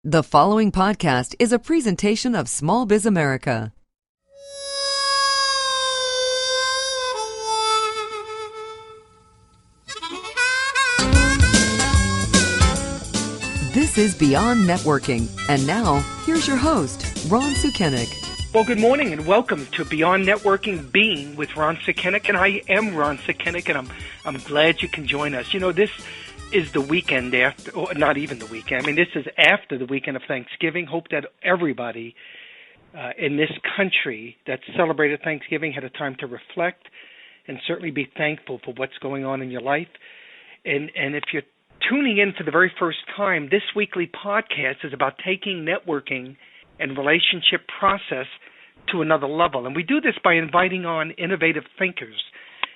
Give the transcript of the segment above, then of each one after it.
The following podcast is a presentation of Small Biz America. This is Beyond Networking. And now, here's your host, Ron Sukenick. Well, good morning and welcome to Beyond Networking Being with Ron Sukenick. And I am Ron Sukenick, and I'm glad you can join us. You know, this is the weekend after, or not even the weekend. I mean, this is after the weekend of Thanksgiving. Hope that everybody in this country that celebrated Thanksgiving had a time to reflect and certainly be thankful for what's going on in your life. And if you're tuning in for the very first time, this weekly podcast is about taking networking and relationship process to another level. And we do this by inviting on innovative thinkers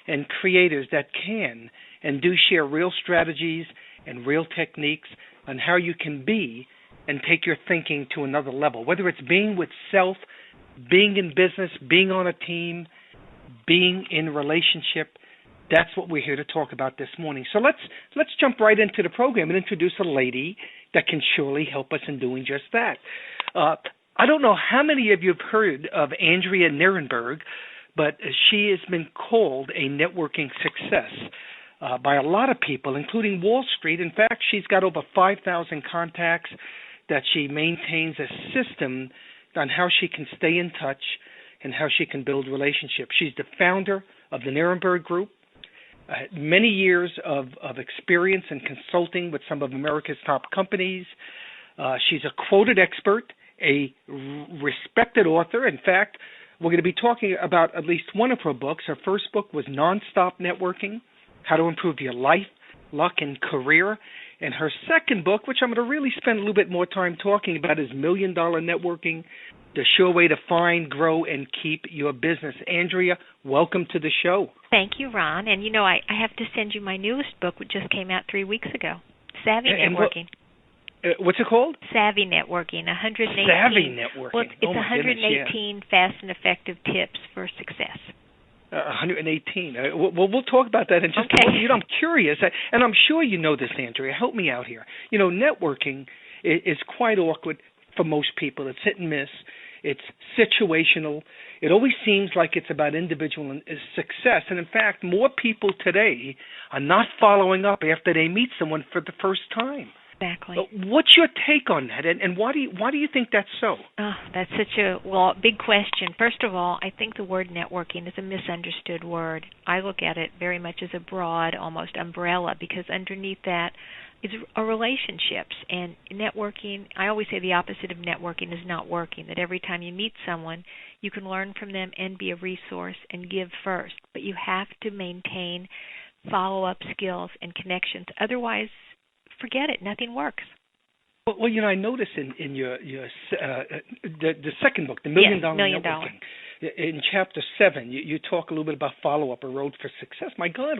and creators that can and do share real strategies and real techniques on how you can be and take your thinking to another level, whether it's being with self, being in business, being on a team, being in a relationship. That's what we're here to talk about this morning. So let's jump right into the program and introduce a lady that can surely help us in doing just that. I don't know how many of you have heard of Andrea Nierenberg, but she has been called a networking success by a lot of people, including Wall Street. In fact, she's got over 5,000 contacts that she maintains a system on how she can stay in touch and how she can build relationships. She's the founder of the Nierenberg Group, many years of experience in consulting with some of America's top companies. She's a quoted expert, a respected author. In fact, we're going to be talking about at least one of her books. Her first book was Nonstop Networking, How to Improve Your Life, Luck, and Career. And her second book, which I'm going to really spend a little bit more time talking about, is $1 Million Networking, the sure way to find, grow, and keep your business. Andrea, welcome to the show. Thank you, Ron. And, you know, I have to send you my newest book, which just came out 3 weeks ago, Savvy Networking. What's it called? Savvy Networking, 118. Savvy Networking. Well, it's 118 goodness, fast and effective tips for success. 118. We'll talk about that in just a moment. You know, I'm curious, and I'm sure you know this, Andrea. Help me out here. You know, networking is quite awkward for most people. It's hit and miss. It's situational. It always seems like it's about individual success. And, in fact, more people today are not following up after they meet someone for the first time. Exactly. What's your take on that, and why do you think that's so? Oh, that's such a big question. First of all, I think the word networking is a misunderstood word. I look at it very much as a broad, almost umbrella, because underneath that is relationships. And networking, I always say the opposite of networking is not working, that every time you meet someone, you can learn from them and be a resource and give first. But you have to maintain follow-up skills and connections. Otherwise, forget it. Nothing works. Well, you know, I noticed in your the second book, The $1 Million Networking, in chapter 7, you talk a little bit about follow-up, a road for success. My God,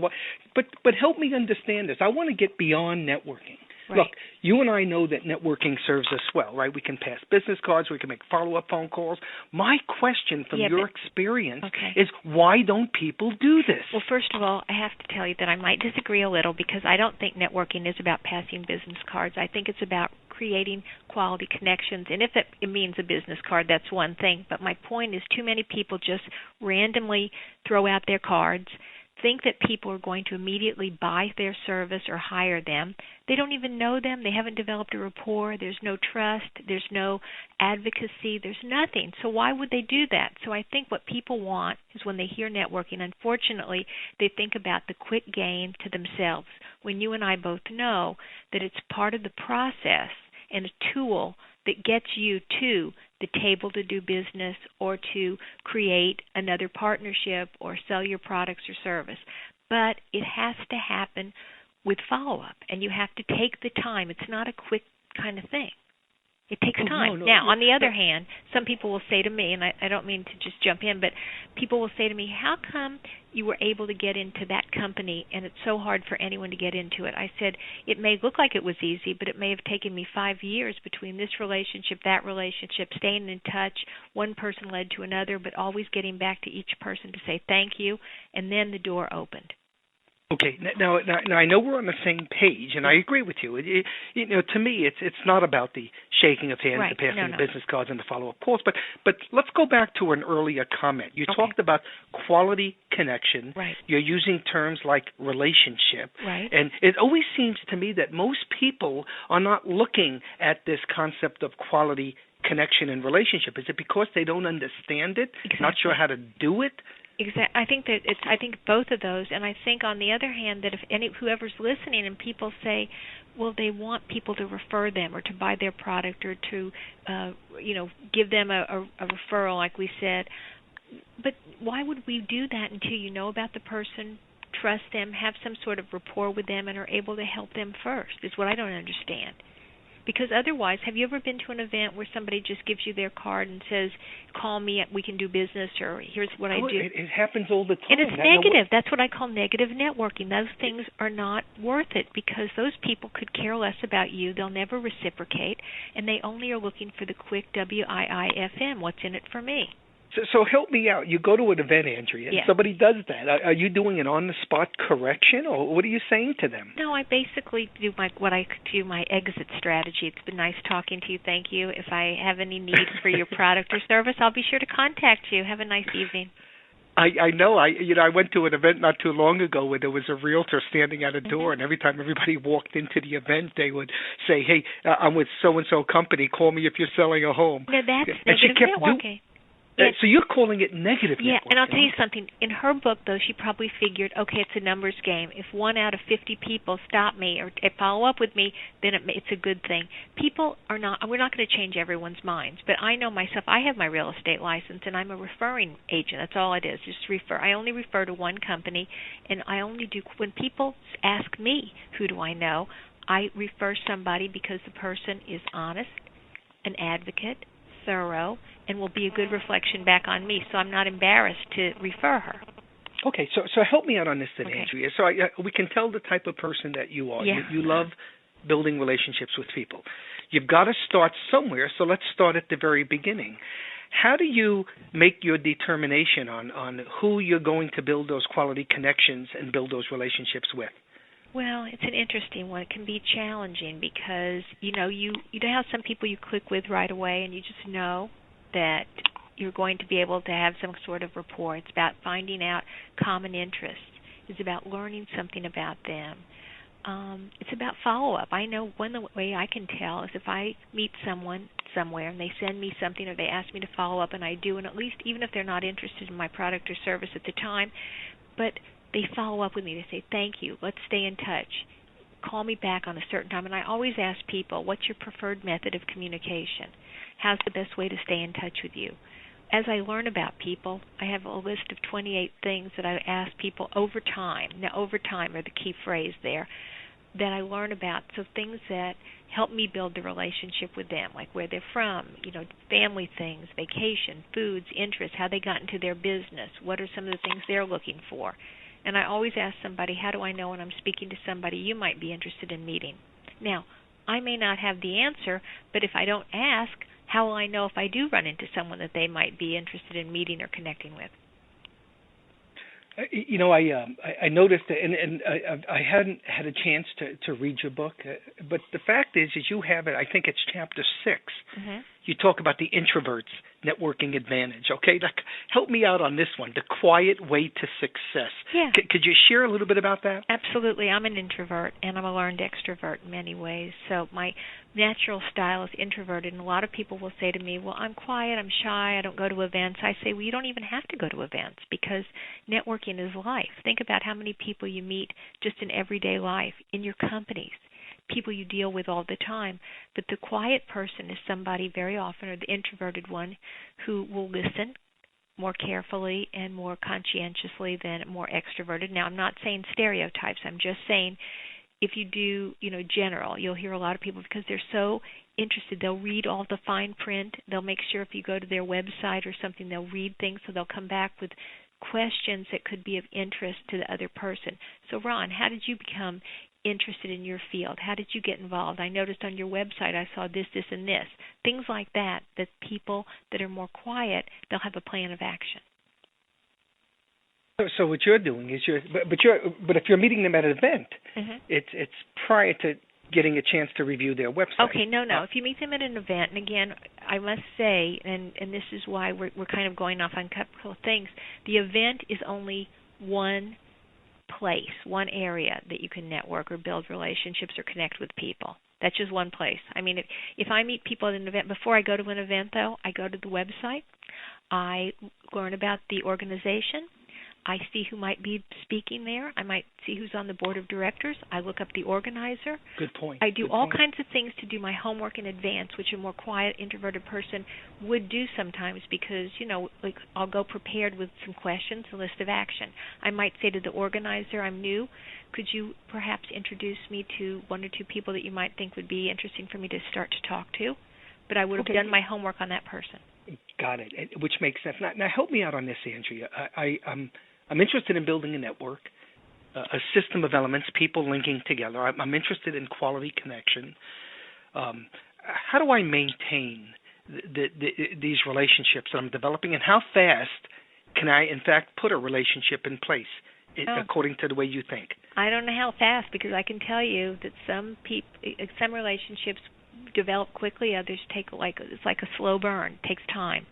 but help me understand this. I want to get beyond networking. Right. Look, you and I know that networking serves us well, right? We can pass business cards. We can make follow-up phone calls. My question from your experience is, why don't people do this? Well, first of all, I have to tell you that I might disagree a little, because I don't think networking is about passing business cards. I think it's about creating quality connections. And if it means a business card, that's one thing. But my point is, too many people just randomly throw out their cards, think that people are going to immediately buy their service or hire them. They don't even know them. They haven't developed a rapport. There's no trust. There's no advocacy. There's nothing. So why would they do that? So I think what people want is, when they hear networking, unfortunately, they think about the quick gain to themselves, when you and I both know that it's part of the process and a tool that gets you to the table to do business or to create another partnership or sell your products or service. But it has to happen with follow-up, and you have to take the time. It's not a quick kind of thing. It takes time. Now, on the other hand, some people will say to me, and I don't mean to just jump in, but people will say to me, how come you were able to get into that company and it's so hard for anyone to get into it? I said, it may look like it was easy, but it may have taken me 5 years between this relationship, that relationship, staying in touch. One person led to another, but always getting back to each person to say thank you, and then the door opened. Okay, now I know we're on the same page, and I agree with you. You know, to me, it's not about the shaking of hands, Right. the passing No. of business cards, and the follow-up calls. But let's go back to an earlier comment. You talked about quality connection. Right. You're using terms like relationship. Right. And it always seems to me that most people are not looking at this concept of quality connection and relationship. Is it because they don't understand it, not sure how to do it? Exactly. I think both of those, and I think on the other hand that if whoever's listening and people say, well, they want people to refer them or to buy their product or to give them a referral, like we said. But why would we do that until you know about the person, trust them, have some sort of rapport with them, and are able to help them first? Is what I don't understand. Because otherwise, have you ever been to an event where somebody just gives you their card and says, call me, we can do business, or here's what I do? It happens all the time. And it's negative. That's what I call negative networking. Those things are not worth it because those people could care less about you. They'll never reciprocate, and they only are looking for the quick WIIFM, what's in it for me. So help me out. You go to an event, Andrea, and somebody does that. Are you doing an on-the-spot correction, or what are you saying to them? No, I basically do my exit strategy. It's been nice talking to you. Thank you. If I have any need for your product or service, I'll be sure to contact you. Have a nice evening. I know. I went to an event not too long ago where there was a realtor standing at a door, and every time everybody walked into the event, they would say, "Hey, I'm with so-and-so company. Call me if you're selling a home." No, that's negative networking. So you're calling it negative networking. Yeah, and I'll tell you something. In her book, though, she probably figured, okay, it's a numbers game. If 1 out of 50 people stop me or follow up with me, then it's a good thing. People are not. We're not going to change everyone's minds. But I know myself. I have my real estate license, and I'm a referring agent. That's all it is. Just refer. I only refer to one company, and I only do when people ask me, who do I know? I refer somebody because the person is honest, an advocate, thorough, and will be a good reflection back on me, so I'm not embarrassed to refer her. Okay, so help me out on this then, Andrea. So we can tell the type of person that you are. Yeah. You love building relationships with people. You've got to start somewhere, so let's start at the very beginning. How do you make your determination on who you're going to build those quality connections and build those relationships with? Well, it's an interesting one. It can be challenging because, you have some people you click with right away and you just know that you're going to be able to have some sort of rapport. It's about finding out common interests. It's about learning something about them. It's about follow-up. I know one way I can tell is if I meet someone somewhere and they send me something or they ask me to follow up and I do, and at least even if they're not interested in my product or service at the time, but they follow up with me. They say, thank you, let's stay in touch. Call me back on a certain time. And I always ask people, what's your preferred method of communication? How's the best way to stay in touch with you? As I learn about people, I have a list of 28 things that I ask people over time. Now, over time are the key phrase there, that I learn about. So things that help me build the relationship with them, like where they're from, family things, vacation, foods, interests, how they got into their business, what are some of the things they're looking for. And I always ask somebody, how do I know when I'm speaking to somebody you might be interested in meeting? Now, I may not have the answer, but if I don't ask, how will I know if I do run into someone that they might be interested in meeting or connecting with? I noticed that, and I hadn't had a chance to read your book, but the fact is you have it. I think it's chapter 6. Mm-hmm. You talk about the introvert's networking advantage. Okay, help me out on this one. The quiet way to success. Yeah. Could you share a little bit about that? Absolutely. I'm an introvert, and I'm a learned extrovert in many ways. So my natural style is introverted, and a lot of people will say to me, well, I'm quiet, I'm shy, I don't go to events. I say, well, you don't even have to go to events because networking is life. Think about how many people you meet just in everyday life, in your companies, people you deal with all the time. But the quiet person is somebody very often, or the introverted one, who will listen more carefully and more conscientiously than more extroverted. Now, I'm not saying stereotypes. I'm just saying if you do, general, you'll hear a lot of people because they're so interested. They'll read all the fine print. They'll make sure if you go to their website or something, they'll read things, so they'll come back with questions that could be of interest to the other person. So, Ron, how did you become interested in your field? How did you get involved? I noticed on your website I saw this, this, and this. Things like that people that are more quiet, they'll have a plan of action. So what you're doing is but if you're meeting them at an event, mm-hmm. it's prior to getting a chance to review their website. Okay, no. If you meet them at an event, and again, I must say, and this is why we're kind of going off on a couple of things, the event is only one place, one area that you can network or build relationships or connect with people. That's just one place. I mean, if I meet people at an event, before I go to an event, though, I go to the website. I learn about the organization. I see who might be speaking there. I might see who's on the board of directors. I look up the organizer. Good point. I do all kinds of things to do my homework in advance, which a more quiet, introverted person would do sometimes because, like I'll go prepared with some questions, a list of action. I might say to the organizer, I'm new. Could you perhaps introduce me to one or two people that you might think would be interesting for me to start to talk to? But I would have done my homework on that person. Got it, which makes sense. Now help me out on this, Andrea. I'm interested in building a network, a system of elements, people linking together. I'm interested in quality connection. How do I maintain these relationships that I'm developing, and how fast can I, in fact, put a relationship in place according to the way you think? I don't know how fast, because I can tell you that some relationships develop quickly, others take it's like a slow burn. It takes time.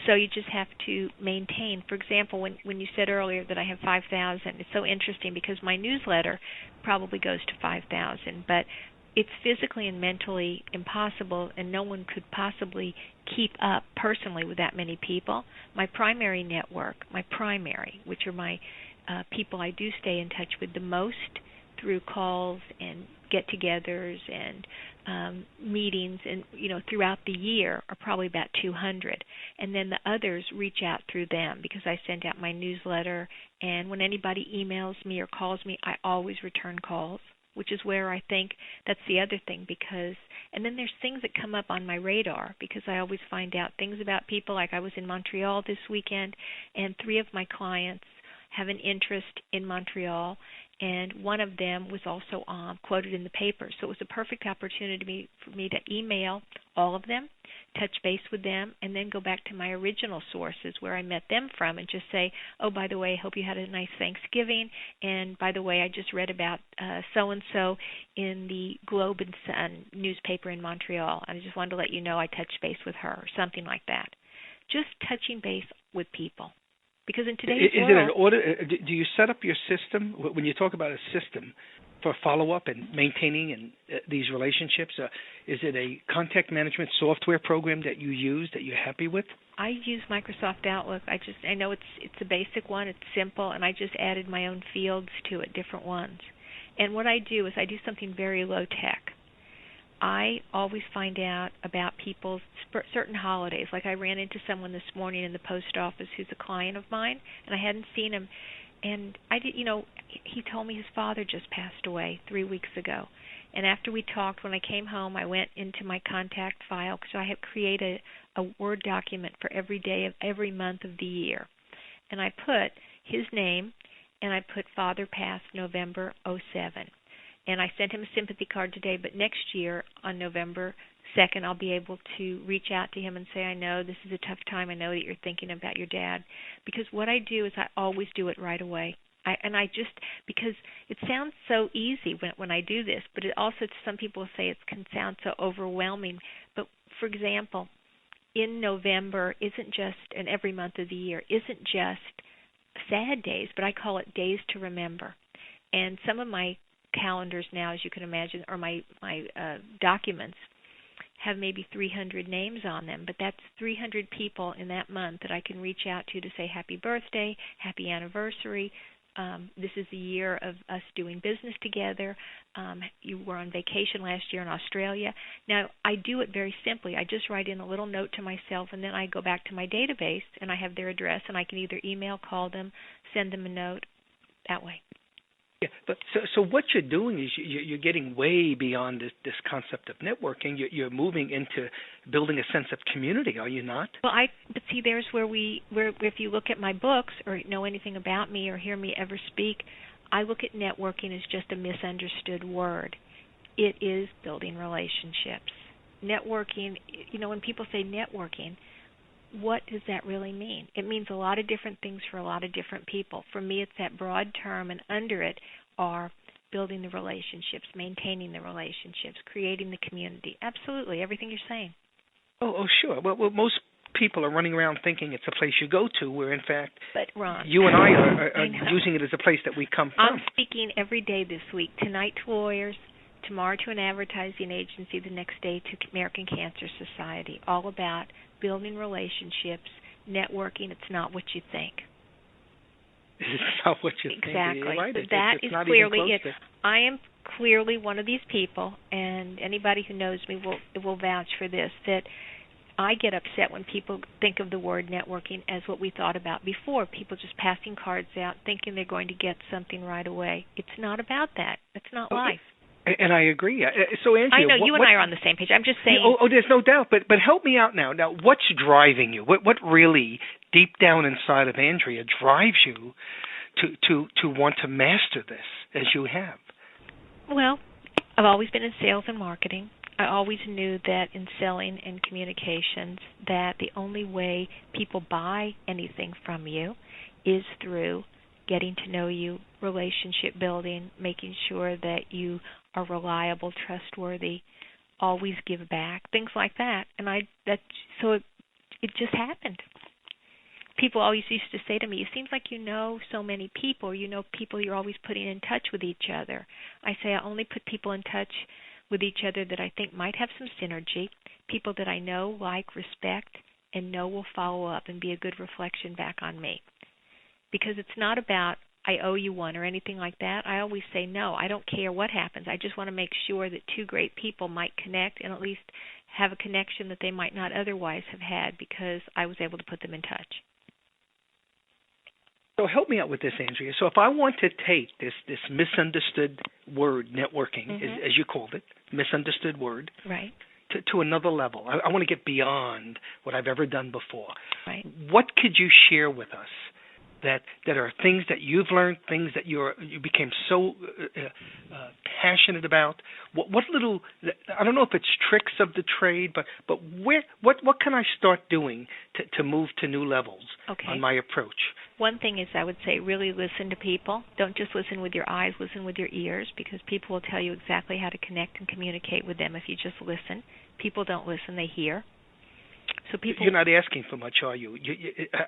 So you just have to maintain. For example, when you said earlier that I have 5,000, it's so interesting because my newsletter probably goes to 5,000, but it's physically and mentally impossible, and no one could possibly keep up personally with that many people. My primary network, which are my people I do stay in touch with the most through calls and get-togethers and meetings, and throughout the year, are probably about 200. And then the others reach out through them because I send out my newsletter. And when anybody emails me or calls me, I always return calls, which is where I think that's the other thing. And then there's things that come up on my radar because I always find out things about people. Like I was in Montreal this weekend, and 3 of my clients have an interest in Montreal, and one of them was also quoted in the paper. So it was a perfect opportunity for me to email all of them, touch base with them, and then go back to my original sources where I met them from and just say, oh, by the way, I hope you had a nice Thanksgiving, and by the way, I just read about so-and-so in the Globe and Sun newspaper in Montreal. I just wanted to let you know I touched base with her, or something like that. Just touching base with people. Because in today's world, is it an order? Do you set up your system when you talk about a system for follow-up and maintaining these relationships? Is it a contact management software program that you use that you're happy with? I use Microsoft Outlook. I know it's a basic one. It's simple, and I just added my own fields to it, different ones. And what I do is I do something very low-tech. I always find out about people's certain holidays. Like I ran into someone this morning in the post office who's a client of mine, and I hadn't seen him. And he told me his father just passed away 3 weeks ago. And after we talked, when I came home, I went into my contact file because I have created a Word document for every day of every month of the year. And I put his name, and I put father passed November '07. And I sent him a sympathy card today, but next year on November 2nd, I'll be able to reach out to him and say, I know this is a tough time. I know that you're thinking about your dad. Because what I do is I always do it right away. Because it sounds so easy when I do this, but it also, some people say it can sound so overwhelming. But, for example, in November isn't just, and every month of the year, isn't just sad days, but I call it days to remember. And some of my calendars now, as you can imagine, or my documents have maybe 300 names on them, but that's 300 people in that month that I can reach out to say happy birthday, happy anniversary. This is the year of us doing business together. You were on vacation last year in Australia. Now, I do it very simply. I just write in a little note to myself, and then I go back to my database, and I have their address, and I can either email, call them, send them a note, that way. Yeah, but so what you're doing is you're getting way beyond this concept of networking. You're moving into building a sense of community, are you not? Well, but see, there's where if you look at my books or know anything about me or hear me ever speak, I look at networking as just a misunderstood word. It is building relationships. Networking, when people say networking, what does that really mean? It means a lot of different things for a lot of different people. For me, it's that broad term, and under it are building the relationships, maintaining the relationships, creating the community. Absolutely, everything you're saying. Oh, sure. Well, most people are running around thinking it's a place you go to, where in fact, but Ron, you and I are using it as a place that we come from. I'm speaking every day this week. Tonight to lawyers, tomorrow to an advertising agency, the next day to American Cancer Society. All about building relationships, networking. It's not what you think. It's not what you think. Exactly. Right. That it's is not clearly even it. close I am clearly one of these people, and anybody who knows me will vouch for this, that I get upset when people think of the word networking as what we thought about before, people just passing cards out, thinking they're going to get something right away. It's not about that. It's not life. And I agree. So, Andrea, I know you and I are on the same page. I'm just saying. There's no doubt. But help me out now. Now, what's driving you? What really, deep down inside of Andrea, drives you to want to master this as you have? Well, I've always been in sales and marketing. I always knew that in selling and communications that the only way people buy anything from you is through getting to know you, relationship building, making sure that you are reliable, trustworthy, always give back, things like that. And so it just happened. People always used to say to me, it seems like you know so many people, people you're always putting in touch with each other. I say I only put people in touch with each other that I think might have some synergy, people that I know, like, respect, and know will follow up and be a good reflection back on me. Because it's not about I owe you one or anything like that. I always say no, I don't care what happens. I just want to make sure that two great people might connect and at least have a connection that they might not otherwise have had because I was able to put them in touch. So help me out with this, Andrea. So if I want to take this misunderstood word, networking, as you called it, misunderstood word, right, to another level, I want to get beyond what I've ever done before. Right. What could you share with us that are things that you've learned, things that you became so passionate about? What little, I don't know if it's tricks of the trade, but what can I start doing to move to new levels on my approach? One thing is, I would say, really listen to people. Don't just listen with your eyes, listen with your ears, because people will tell you exactly how to connect and communicate with them if you just listen. People don't listen, they hear. So You're not asking for much, are you?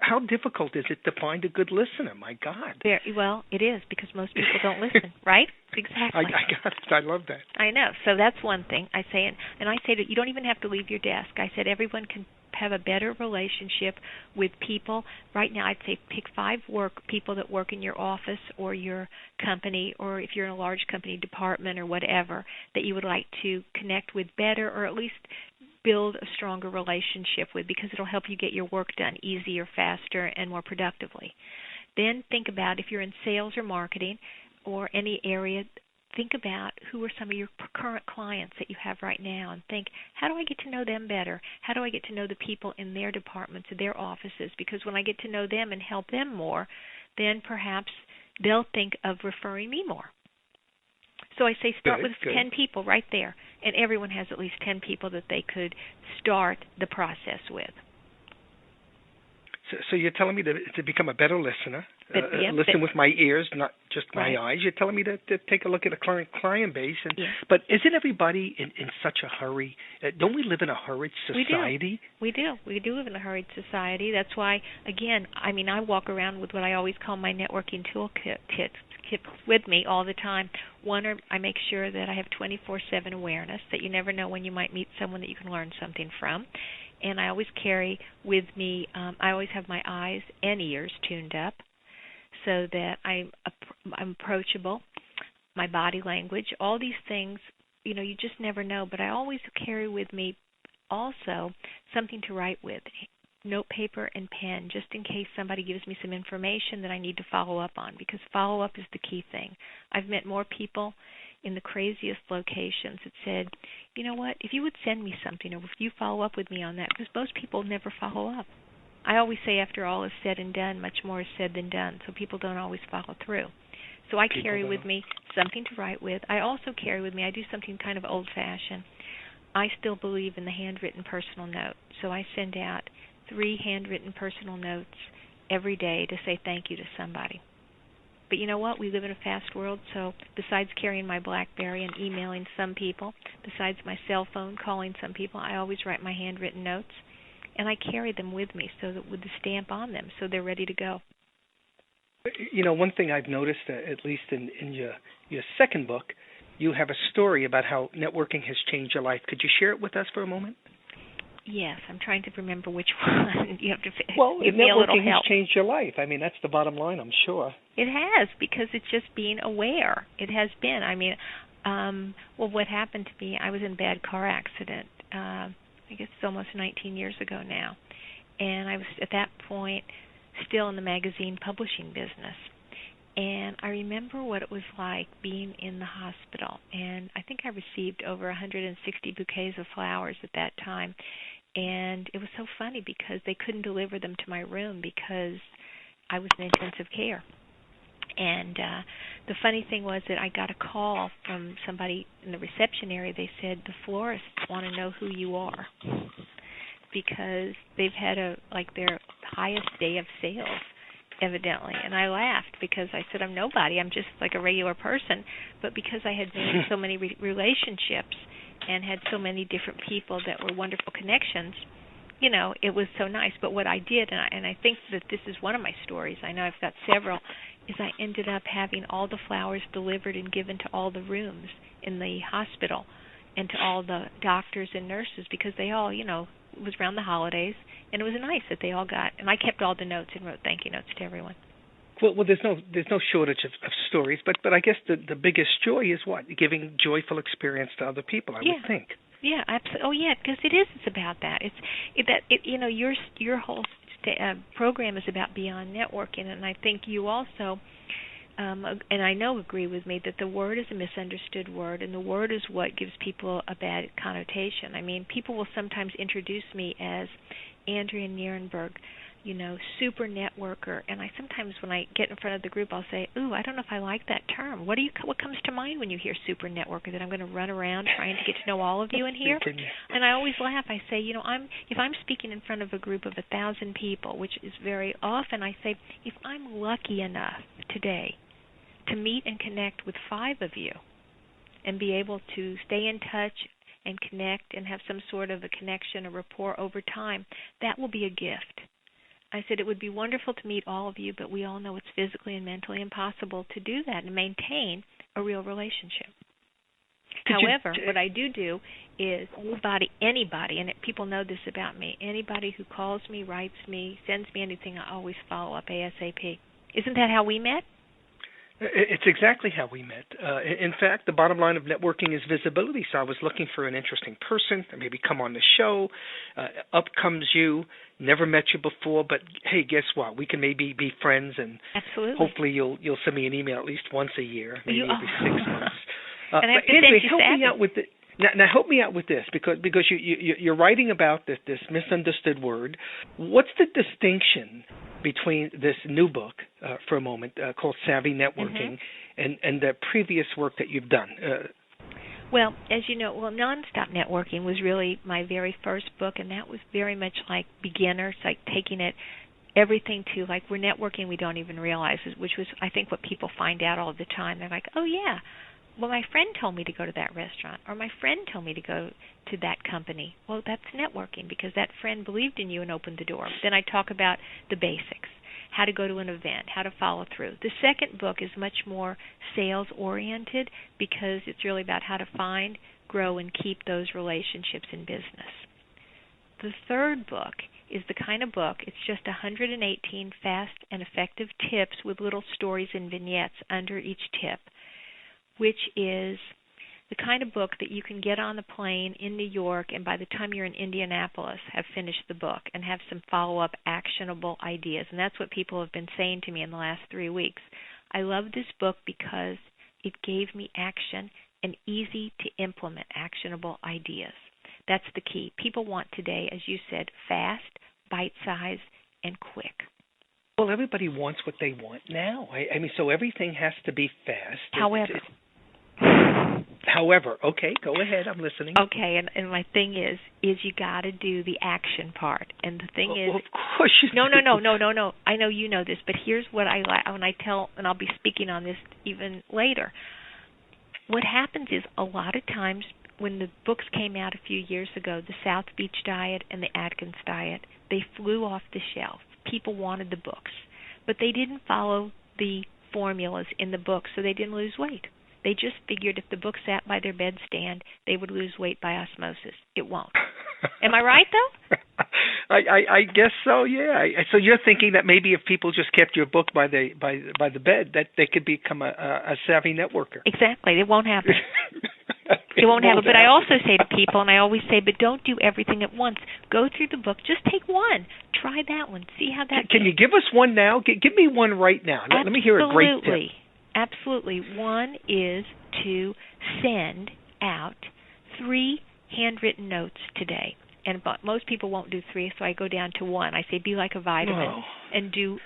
How difficult is it to find a good listener? My God. Well, it is, because most people don't listen, right? Exactly. I got it. I love that. I know. So that's one thing I say. And I say that you don't even have to leave your desk. I said everyone can have a better relationship with people. Right now, I'd say pick 5 people that work in your office or your company, or if you're in a large company department or whatever, that you would like to connect with better, or at least build a stronger relationship with, because it'll help you get your work done easier, faster, and more productively. Then think about, if you're in sales or marketing or any area, think about who are some of your current clients that you have right now, and think, how do I get to know them better? How do I get to know the people in their departments, their offices? Because when I get to know them and help them more, then perhaps they'll think of referring me more. So I say start with 10 people right there, and everyone has at least 10 people that they could start the process with. So you're telling me to become a better listener, listen with my ears, not just my eyes. You're telling me to take a look at a current client base. But isn't everybody in such a hurry? Don't we live in a hurried society? We do. We do live in a hurried society. That's why, again, I walk around with what I always call my networking toolkit with me all the time. One, I make sure that I have 24/7 awareness, that you never know when you might meet someone that you can learn something from. And I always carry with me, I always have my eyes and ears tuned up so that I'm approachable, my body language, all these things, you just never know. But I always carry with me also something to write with, note paper and pen, just in case somebody gives me some information that I need to follow up on, because follow-up is the key thing. I've met more people in the craziest locations that said, you know what, if you would send me something, or if you follow up with me on that, because most people never follow up. I always say after all is said and done, much more is said than done, so people don't always follow through. So I carry with me something to write with. I also carry with me, I do something kind of old-fashioned. I still believe in the handwritten personal note, so I send out 3 handwritten personal notes every day to say thank you to somebody. But you know what? We live in a fast world, so besides carrying my BlackBerry and emailing some people, besides my cell phone calling some people, I always write my handwritten notes, and I carry them with me so that with the stamp on them, so they're ready to go. You know, one thing I've noticed, at least in your second book, you have a story about how networking has changed your life. Could you share it with us for a moment? Yes, I'm trying to remember which one. You have to give me a little help. Networking has changed your life. I mean, that's the bottom line, I'm sure. It has, because it's just being aware. It has been. I mean, what happened to me, I was in a bad car accident. I guess it's almost 19 years ago now. And I was, at that point, still in the magazine publishing business. And I remember what it was like being in the hospital. And I think I received over 160 bouquets of flowers at that time. And it was so funny because they couldn't deliver them to my room because I was in intensive care. And the funny thing was that I got a call from somebody in the reception area. They said, the florists want to know who you are, because they've had their highest day of sales, evidently. And I laughed because I said, I'm nobody. I'm just like a regular person. But because I had made so many relationships and had so many different people that were wonderful connections, you know, it was so nice. But what I did, and I think that this is one of my stories, I know I've got several, is I ended up having all the flowers delivered and given to all the rooms in the hospital and to all the doctors and nurses, because they all, you know, it was around the holidays, and it was nice that they all got, and I kept all the notes and wrote thank you notes to everyone. Well, there's no shortage of stories, but I guess the biggest joy is what? Giving joyful experience to other people, I would think. Yeah, absolutely. Oh, yeah, because it is. It's about that. You know, your whole program is about beyond networking, and I think you also, and I know agree with me, that the word is a misunderstood word, and the word is what gives people a bad connotation. I mean, people will sometimes introduce me as Andrea Nierenberg, you know, super networker, and I sometimes when I get in front of the group, I'll say, "Ooh, I don't know if I like that term. What comes to mind when you hear super networker? That I'm going to run around trying to get to know all of you in here?" And I always laugh. I say, you know, if I'm speaking in front of a group of 1,000 people, which is very often, I say, if I'm lucky enough today to meet and connect with 5 of you and be able to stay in touch and connect and have some sort of a connection, a rapport over time, that will be a gift. I said it would be wonderful to meet all of you, but we all know it's physically and mentally impossible to do that and maintain a real relationship. However, what I do is anybody, and people know this about me, anybody who calls me, writes me, sends me anything, I always follow up ASAP. Isn't that how we met? It's exactly how we met. In fact, the bottom line of networking is visibility. So I was looking for an interesting person that maybe come on the show. Up comes you, never met you before, but hey, guess what? We can maybe be friends, and absolutely. Hopefully you'll send me an email at least once a year, maybe every 6 months. And I have to Andrea, help me out with Now help me out with this, because you're writing about this misunderstood word. What's the distinction between this new book, for a moment, called Savvy Networking, and the previous work that you've done? Well, as you know, Nonstop Networking was really my very first book, and that was very much like beginners, like taking it everything to, like, we're networking we don't even realize, which was, I think, what people find out all the time. They're like, oh, yeah, well, my friend told me to go to that restaurant, or my friend told me to go to that company. Well, that's networking, because that friend believed in you and opened the door. Then I talk about the basics, how to go to an event, how to follow through. The second book is much more sales-oriented, because it's really about how to find, grow, and keep those relationships in business. The third book is the kind of book, it's just 118 fast and effective tips with little stories and vignettes under each tip, which is the kind of book that you can get on the plane in New York, and by the time you're in Indianapolis, have finished the book and have some follow-up actionable ideas. And that's what people have been saying to me in the last 3 weeks. I love this book because it gave me action and easy-to-implement actionable ideas. That's the key. People want today, as you said, fast, bite-sized, and quick. Well, everybody wants what they want now. I mean, so everything has to be fast. However, okay, go ahead, I'm listening. Okay, and my thing is you got to do the action part. And the thing is, course you No. do. I know you know this, but here's what I like when I tell, and I'll be speaking on this even later. What happens is a lot of times when the books came out a few years ago, the South Beach diet and the Atkins diet, they flew off the shelf. People wanted the books, but they didn't follow the formulas in the book, so they didn't lose weight. They just figured if the book sat by their bedstand, they would lose weight by osmosis. It won't. Am I right, though? I guess so. Yeah. So you're thinking that maybe if people just kept your book by the bed, that they could become a savvy networker. Exactly. It won't happen. It won't happen. But I also say to people, and I always say, but don't do everything at once. Go through the book. Just take one. Try that one. See how that. Can you give us one now? Give me one right now. Absolutely. Let me hear a great tip. Absolutely. One is to send out 3 handwritten notes today. And most people won't do 3, so I go down to 1. I say be like a vitamin do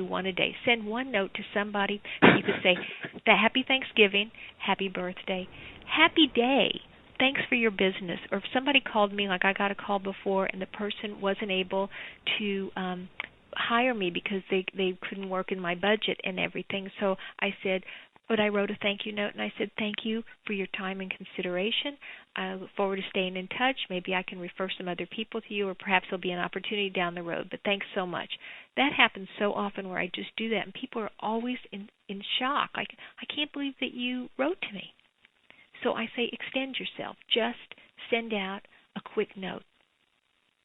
1 a day. Send 1 note to somebody. You could say, Happy Thanksgiving, Happy Birthday, Happy Day, thanks for your business. Or if somebody called me, like I got a call before, and the person wasn't able to hire me because they couldn't work in my budget and everything. So I said, but I wrote a thank you note, and I said, thank you for your time and consideration. I look forward to staying in touch. Maybe I can refer some other people to you, or perhaps there'll be an opportunity down the road. But thanks so much. That happens so often where I just do that, and people are always in shock. Like, I can't believe that you wrote to me. So I say extend yourself. Just send out a quick note.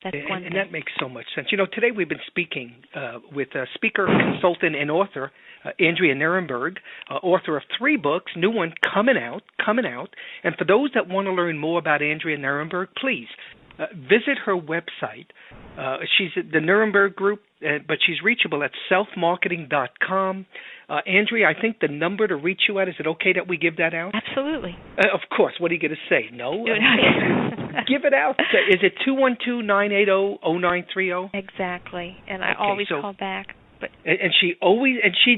That's one thing. And that makes so much sense. You know, today we've been speaking with a speaker, consultant, and author, Andrea Nierenberg, author of 3 books, new one coming out. And for those that want to learn more about Andrea Nierenberg, please visit her website. She's at the Nierenberg Group, but she's reachable at selfmarketing.com. Andrea, I think the number to reach you at, is it okay that we give that out? Absolutely. Of course. What are you going to say? No? Give it out. Is it 212-980-0930? Exactly. And I always call back. But and she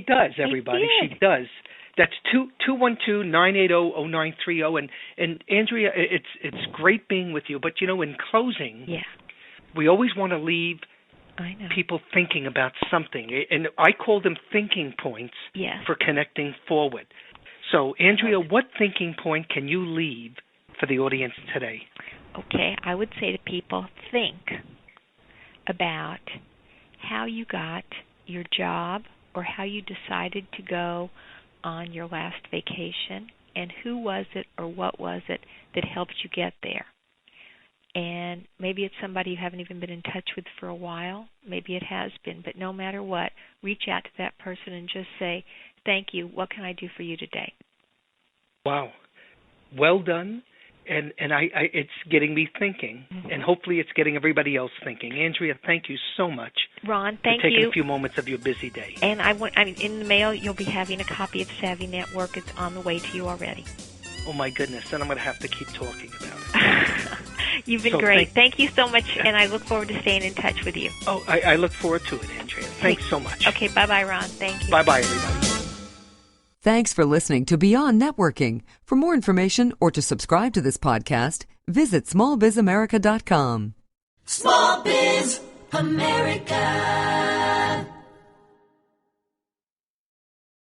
does, everybody. She does. That's 212-980-0930. And Andrea, it's great being with you. But, you know, in closing, we always want to leave people thinking about something. And I call them thinking points for connecting forward. So, Andrea, what thinking point can you leave for the audience today? Okay, I would say to people, think about how you got your job or how you decided to go on your last vacation, and who was it or what was it that helped you get there. And maybe it's somebody you haven't even been in touch with for a while. Maybe it has been. But no matter what, reach out to that person and just say, thank you. What can I do for you today? Wow. Well done. And it's getting me thinking, and hopefully it's getting everybody else thinking. Andrea, thank you so much. Ron, thank you. For taking you. A few moments of your busy day. And in the mail, you'll be having a copy of Savvy Network. It's on the way to you already. Oh, my goodness. Then I'm going to have to keep talking about it. You've been great. Thank you so much, and I look forward to staying in touch with you. Oh, I look forward to it, Andrea. Thanks so much. Okay, bye-bye, Ron. Thank you. Bye-bye, everybody. Thanks for listening to Beyond Networking. For more information or to subscribe to this podcast, visit smallbizamerica.com. Small Biz America.